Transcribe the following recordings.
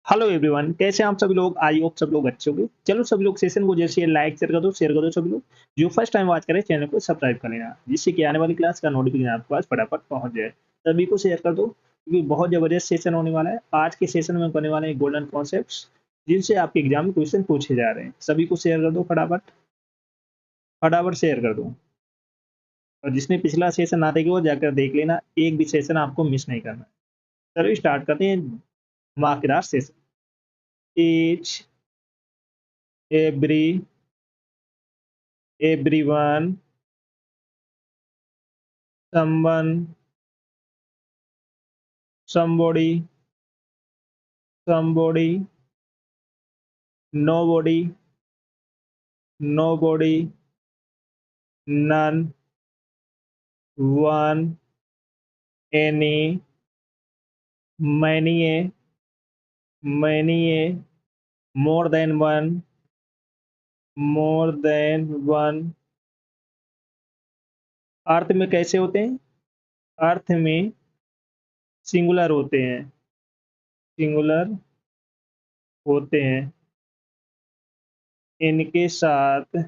Hello everyone, कैसे हैं आप सभी लोग? आई होप सब लोग अच्छे होंगे। चलो सभी लोग सेशन को जैसे लाइक शेयर कर दो सभी लोग। जो फर्स्ट टाइम वॉच करें चैनल को सब्सक्राइब कर लेना, जिससे कि आने वाली क्लास का नोटिफिकेशन आपके पास फटाफट पहुंच जाए। सभी को शेयर कर दो क्योंकि बहुत जबरदस्त सेशन होने वाला है। आज के सेशन में करने वाले हैं गोल्डन कॉन्सेप्ट्स, जिनसे आपके एग्जाम में क्वेश्चन पूछे जा रहे हैं। सभी को शेयर कर दो, फटाफट फटाफट शेयर कर दो। और जिसने पिछला सेशन ना देखा वो जाकर देख लेना, एक भी सेशन आपको मिस नहीं करना है। चलो स्टार्ट करते हैं धमाकेदार session. each every everyone, someone, somebody, somebody, nobody, nobody, none, one, any, many, many, more than one। अर्थ में कैसे होते हैं? अर्थ में सिंगुलर होते हैं, सिंगुलर होते हैं। इनके साथ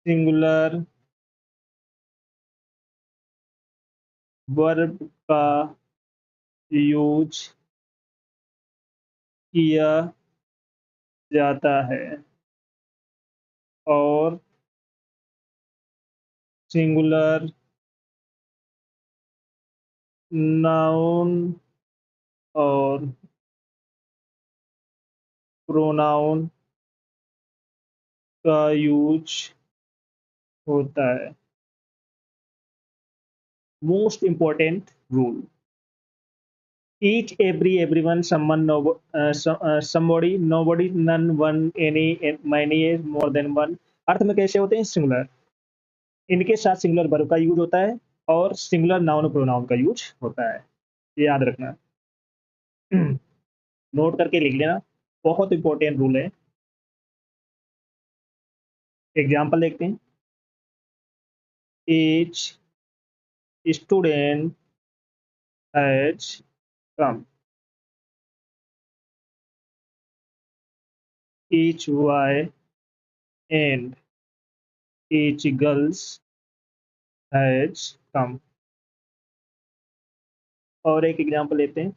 सिंगुलर वर्ब का यूज किया जाता है और सिंगुलर नाउन और प्रोनाउन का यूज होता है। Most important rule, each everyone someone no, somebody nobody none one any many more than one। अर्थ में कैसे होते हैं? सिंगुलर। इनके साथ सिंगुलर वर्ब का यूज होता है और सिंगुलर नाउन प्रोनाउन का यूज होता है। ये याद रखना। नोट करके लिख लेना, बहुत इंपॉर्टेंट रूल है। एग्जाम्पल देखते हैं। each student has come, each boy and each girls has come। और एक एग्जांपल लेते हैं।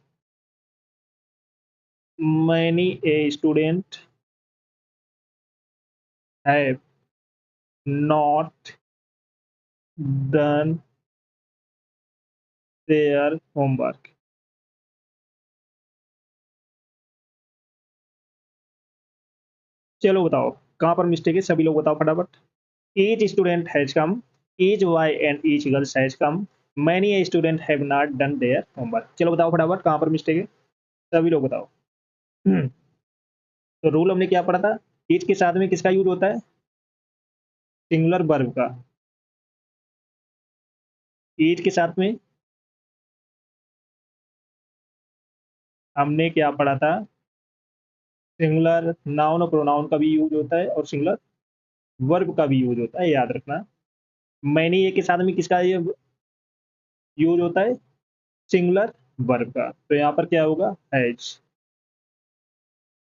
many a student have not done their homework। चलो बताओ कहाँ पर मिस्टेक है, सभी लोग बताओ फटाफट। each student has come, each boy and each girls has come, many a student have not done their homework। चलो बताओ फटाफट कहाँ पर मिस्टेक है, सभी लोग बताओ। तो रूल हमने क्या पढ़ा था? ईच के साथ में किसका यूज होता है? सिंगुलर वर्ब का। ईच के साथ में हमने क्या पढ़ा था? सिंगुलर नाउन और प्रोनाउन का भी यूज होता है और सिंगुलर वर्ब का भी यूज होता है, याद रखना। मैनी ए के साथ में किसका ये यूज होता है? सिंगुलर वर्ब का। तो यहाँ पर क्या होगा? हैज।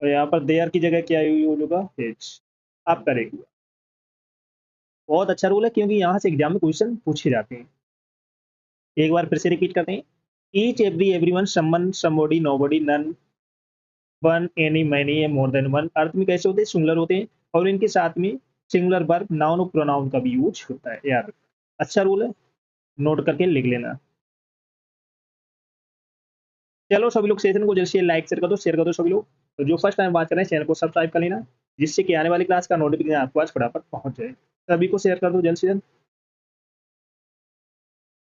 और यहाँ पर देयर की जगह क्या यूज होगा? हैज। आप करेंगे। बहुत अच्छा रूल है क्योंकि यहाँ से एग्जाम में क्वेश्चन पूछे जाते हैं। एक बार फिर से रिपीट करते हैं। Each everyone someone somebody nobody none one any many a more than one. अर्थ में कैसे होते हैं? सिंगुलर होते हैं और इनके साथ में सिंगुलर वर्ब नाउन और प्रोनाउन का भी यूज होता है, यार। अच्छा रूल है, नोट करके लिख लेना। चलो सभी लोग सेशन को जल्द से लाइक शेयर कर दो सभी लोग। तो जो फर्स्ट टाइम बात कर रहे हैं चैनल को सब्सक्राइब कर लेना, जिससे कि आने वाली क्लास का नोटिफिकेशन आपके पास फटाफट पहुंच जाए। सभी को शेयर कर दो जल्द से जल्द।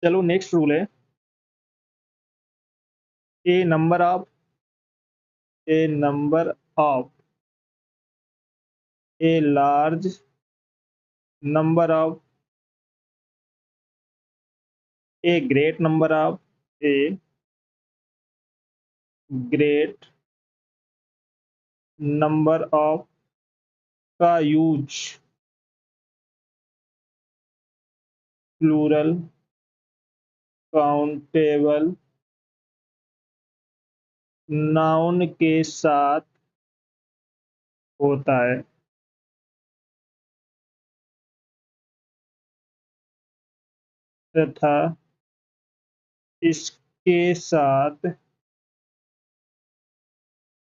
चलो नेक्स्ट रूल है। A number of a number of a large number of a great number of a great number of का यूज प्लूरल काउंटेबल नाउन के साथ होता है। तथा इसके साथ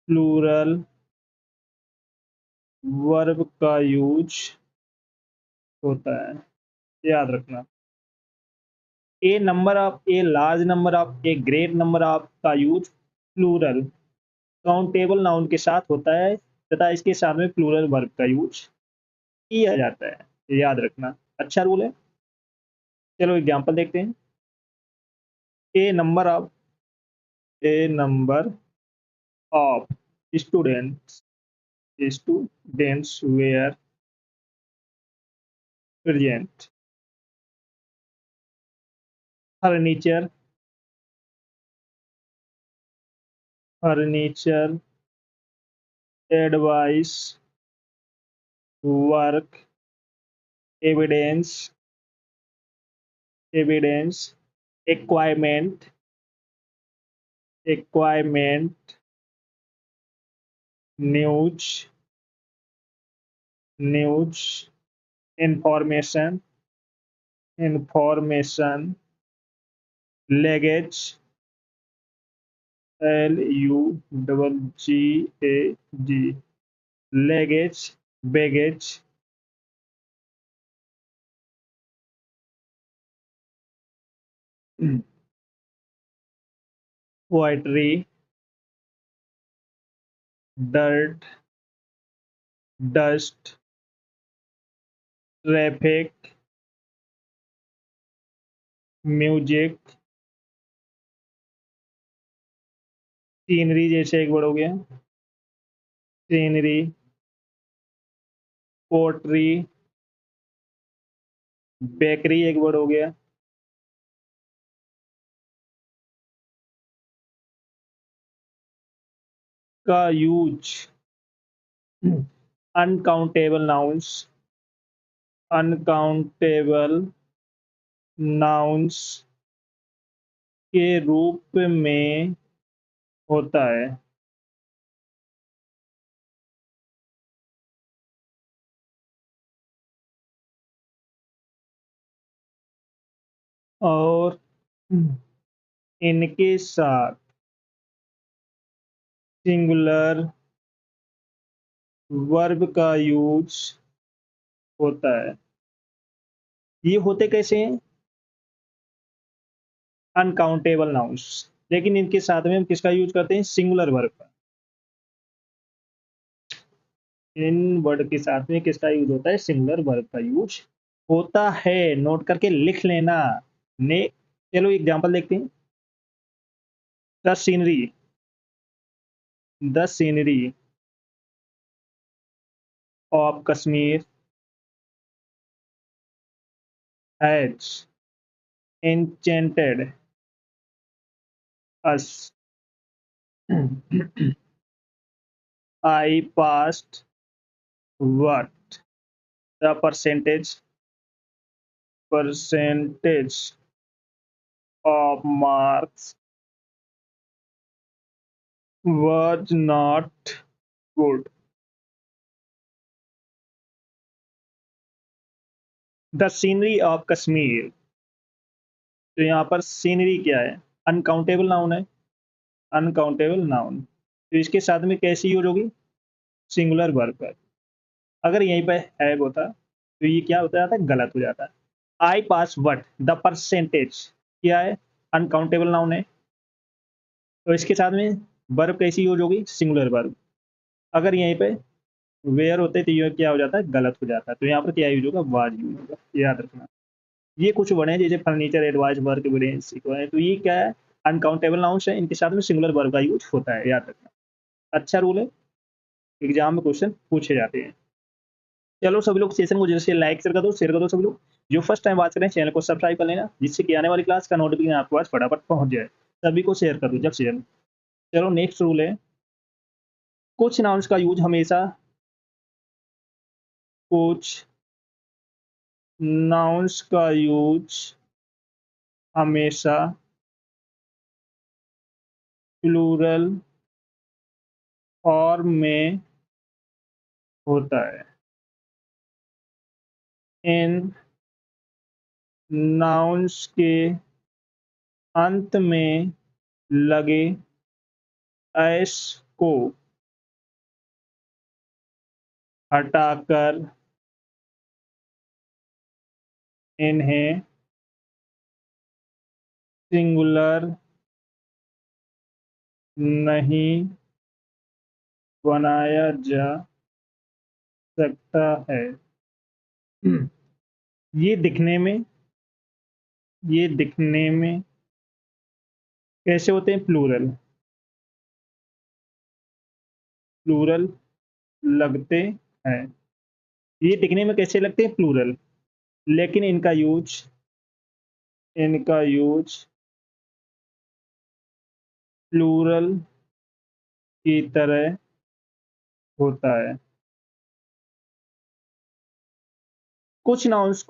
प्लूरल वर्ब का यूज होता है, याद रखना। ए large number of a great number of का यूज प्लूरल काउंटेबल नाउन के साथ होता है तथा इसके साथ में प्लूरल वर्ब का यूज किया जाता है, याद रखना। अच्छा रूल है। चलो एग्जांपल देखते हैं। A number of a number of students students were present. Furniture furniture advice work evidence evidence equipment equipment news news information information luggage LUGGAG luggage baggage poetry dirt dust traffic music scenery जैसे एक word हो गया scenery poetry bakery एक word हो गया का use uncountable nouns uncountable nouns के रूप में होता है। और इनके साथ सिंगुलर वर्ब का यूज होता है। ये होते कैसे हैं? अनकाउंटेबल नाउन्स, लेकिन इनके साथ में हम किसका यूज करते हैं? सिंगुलर वर्ब का। इन वर्ड के साथ में किसका यूज होता है? सिंगुलर वर्ब का यूज होता है। नोट करके लिख लेना। ने चलो एग्जांपल देखते हैं। The scenery the scenery of Kashmir has enchanted us. I passed what? The percentage of marks was not good. The scenery of Kashmir. तो यहाँ पर सीनरी क्या है? अनकाउंटेबल नाउन है। अनकाउंटेबल नाउन तो इसके साथ में कैसी यूज होगी? सिंगुलर वर्ब पर। अगर यहीं पर है होता तो ये क्या होता जाता है? गलत हो जाता है। आई पास वट द परसेंटेज क्या है? अनकाउंटेबल नाउन है। तो इसके साथ में वर्ब कैसी यूज होगी? Singular verb. अगर यहीं पे वेयर होते तो ये क्या हो जाता है? गलत हो जाता है। तो यहाँ पर क्या यूज होगा? वाज यूज होगा, याद रखना। ये कुछ वर्ड हैं जैसे फर्नीचर एडवाइस वर्क एविडेंस तो ये क्या है? अनकाउंटेबल नाउन्स है, इनके साथ में सिंगुलर वर्ब का यूज होता है, याद रखना। अच्छा रूल है, एग्जाम में क्वेश्चन पूछे जाते हैं। चलो सभी लोग सेशन को जैसे लाइक शेयर कर दो सभी लोग। जो फर्स्ट टाइम बात करें चैनल को सब्सक्राइब कर लेना, जिससे कि आने वाली क्लास का नोटिफिकेशन आपके पास फटाफट पहुंच जाए। सभी को शेयर कर दो जब शेयर। चलो नेक्स्ट रूल है, कुछ नाउन्स का यूज हमेशा कुछ नाउन्स का यूज हमेशा प्लूरल फॉर्म में होता है। इन नाउन्स के अंत में लगे एस को हटाकर इन्हें सिंगुलर नहीं बनाया जा सकता है। ये दिखने में कैसे होते हैं? प्लूरल लगते हैं। ये दिखने में कैसे लगते हैं? प्लूरल। लेकिन इनका यूज प्लूरल की तरह होता है। कुछ नाउन्स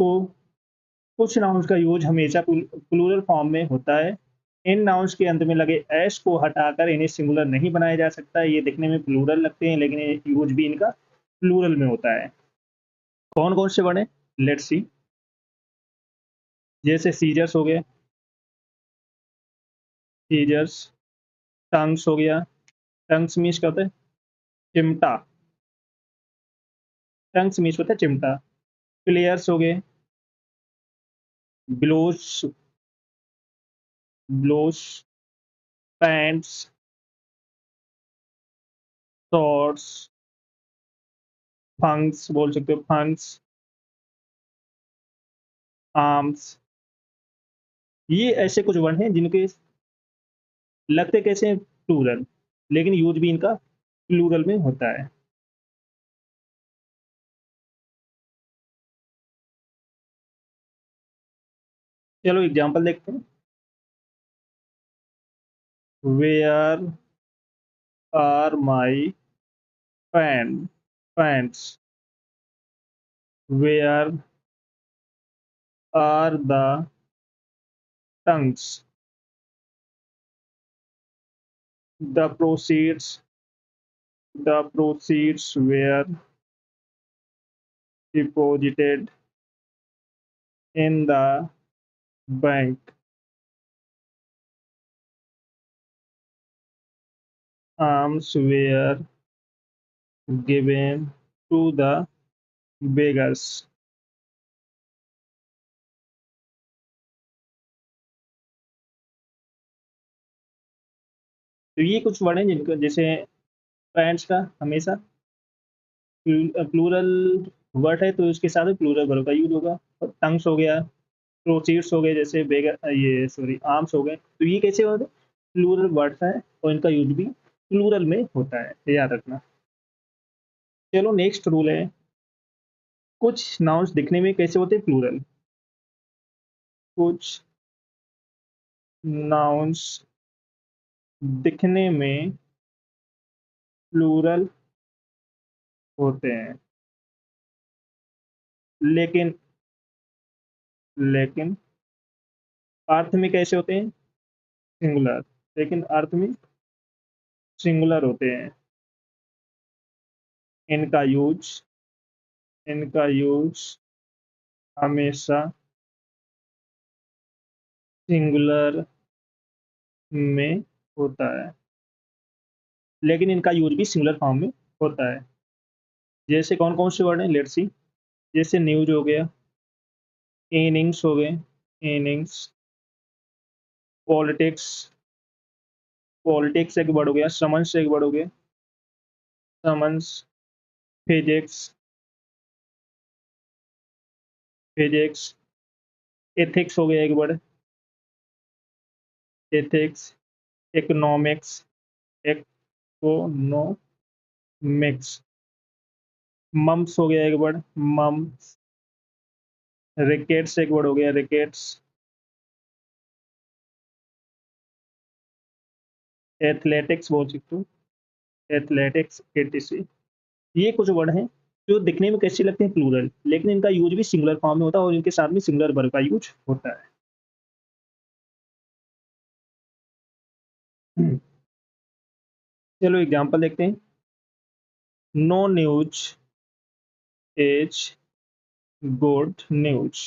का यूज हमेशा प्लूरल फॉर्म में होता है। इन नाउन्स के अंत में लगे एस को हटाकर इन्हें सिंगुलर नहीं बनाया जा सकता। ये दिखने में प्लूरल लगते हैं, लेकिन यूज भी इनका प्लूरल में होता है। कौन कौन से वर्ड हैं? Let's see. जैसे सीजर्स हो गए, सीजर्स। टंग्स हो गया। टंग्स मीन्स क्या होता है? चिमटा। टंग्स मीन्स होता है चिमटा। प्लेयर्स हो गए। Bellows, bellows. Pants, shorts. फंक्स बोल सकते हो, फंक्स। आर्म्स। ये ऐसे कुछ वर्ड हैं जिनके लगते कैसे हैं? प्लूरल, लेकिन यूज भी इनका प्लूरल में होता है। चलो एग्जांपल देखते हैं। Where are my pants? Where are the tongs? द proceeds were deposited in the bank. Alms were given to the beggars. तो ये कुछ वर्ड हैं जिनको, जैसे पैंट्स का हमेशा प्लूरल वर्ड है तो उसके साथ में प्लूरल वर्ब का यूज होगा। और टंग्स हो गया, प्रोसीड्स हो गए, जैसे बेगर, ये सॉरी आर्म्स हो गए, तो ये कैसे होते हैं? प्लूरल वर्ड्स हैं और इनका यूज भी प्लूरल में होता है, याद रखना। चलो नेक्स्ट रूल है, कुछ नाउन्स दिखने में कैसे होते हैं? प्लूरल। कुछ नाउन्स दिखने में प्लूरल होते हैं, लेकिन लेकिन अर्थ में कैसे होते हैं? सिंगुलर। लेकिन अर्थ में सिंगुलर होते हैं। इनका यूज इनका यूज हमेशा सिंगुलर में होता है, लेकिन इनका यूज भी सिंगुलर फॉर्म में होता है। जैसे कौन कौन से वर्ड हैं? Let's see. जैसे न्यूज हो गया, इनिंग्स हो गए, इनिंग्स। पॉलिटिक्स, पॉलिटिक्स एक वर्ड हो गया। समन्स एक वर्ड हो गया, समन्स। Physics, physics. एथिक्स हो गया एक word, ethics. Economics, economics. Mumps हो गया एक वर्ड, मम्स। रिकेट्स एक वर्ड हो गया, रिकेट्स। एथलेटिक्स बोल सकते हो, एथलेटिक्स, एटीसी। ये कुछ वर्ड हैं जो दिखने में कैसे लगते हैं? प्लूरल, लेकिन इनका यूज भी सिंगुलर फॉर्म में होता है और इनके साथ में सिंगुलर वर्ब का यूज होता है। चलो एग्जांपल देखते हैं। No news is good news.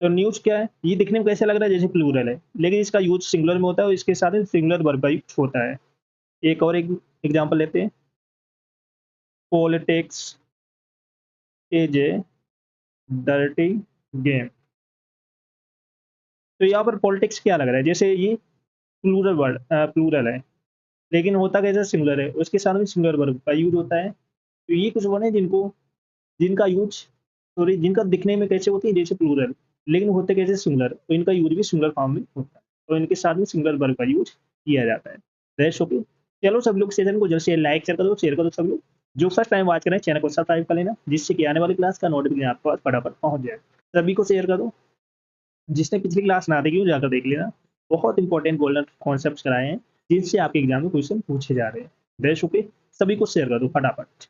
तो न्यूज क्या है, ये दिखने में कैसे लग रहा है जैसे प्लूरल है, लेकिन इसका यूज सिंगुलर में होता है और इसके साथ ही सिंगुलर वर्ब का यूज होता है। एक और एक एग्जांपल लेते हैं, politics is a dirty game. तो यहाँ पर पॉलिटिक्स क्या लग रहा है, जैसे ये प्लूरल है, लेकिन होता कैसे सिंगुलर है, उसके साथ में सिंगुलर वर्ब का यूज होता है। तो ये कुछ वर्ड है जिनका यूज सॉरी जिनका दिखने में कैसे होती है जैसे प्लूरल, लेकिन होते कैसे सिंगुलर, तो इनका यूज भी सिंगुलर फॉर्म में होता है, तो इनके साथ में सिंगुलर वर्ब का यूज किया जाता है। Rest okay. चलो सब लोग सेशन को जल्द से लाइक शेयर कर दो सब लोग। जो फर्स्ट टाइम वॉच करें चैनल को सब्सक्राइब कर लेना, जिससे कि आने वाली क्लास का नोटिफिकेशन आपके पास फटाफट पहुंच जाए। सभी को शेयर कर दो, जिसने पिछली क्लास ना देखी हो जाकर देख लेना। बहुत इंपॉर्टेंट गोल्डन कॉन्सेप्ट कराए हैं, जिनसे आपके एग्जाम में क्वेश्चन पूछे जा रहे हैं। Rest okay. सभी को शेयर कर दो फटाफट।